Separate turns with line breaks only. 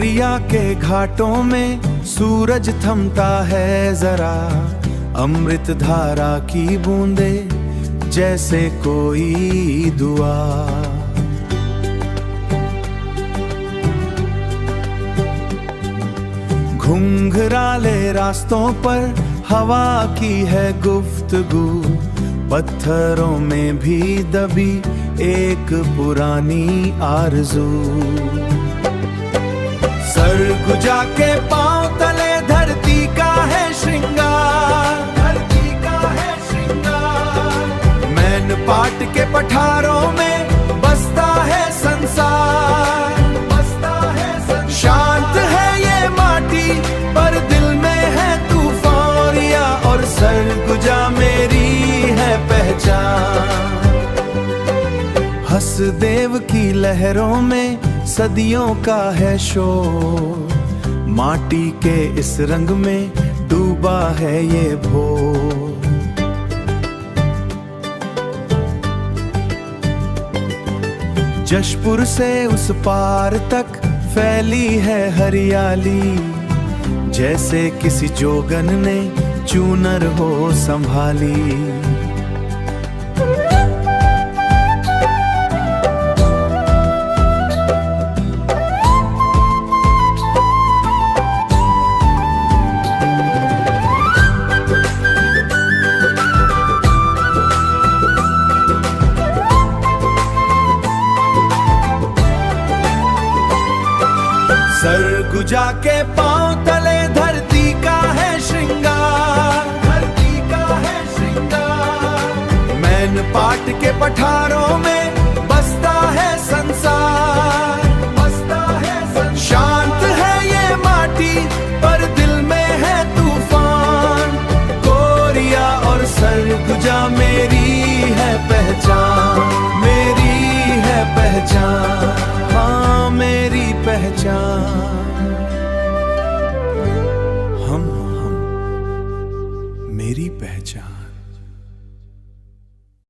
गोरिया के घाटों में सूरज थमता है जरा, अमृत धारा की बूंदे जैसे कोई दुआ। घुंघराले रास्तों पर हवा की है गुफ्तगू, पत्थरों में भी दबी एक पुरानी आरज़ू। सर गुजा के पांव तले धरती का है श्रृंगार, धरती का है श्रृंगार। मैन पाट के पठारों में बसता है संसार, बसता है संसार। शांत है ये माटी पर दिल में है तूफानिया, और सरगुजा मेरी है पहचान। हसदेव की लहरों में सदियों का है शोर, माटी के इस रंग में डूबा है ये भोर। जशपुर से उस पार तक फैली है हरियाली, जैसे किसी जोगन ने चूनर हो संभाली। सरगुजा के पांव तले धरती का है श्रृंगार, धरती का है श्रृंगार। मैन पाट के पठार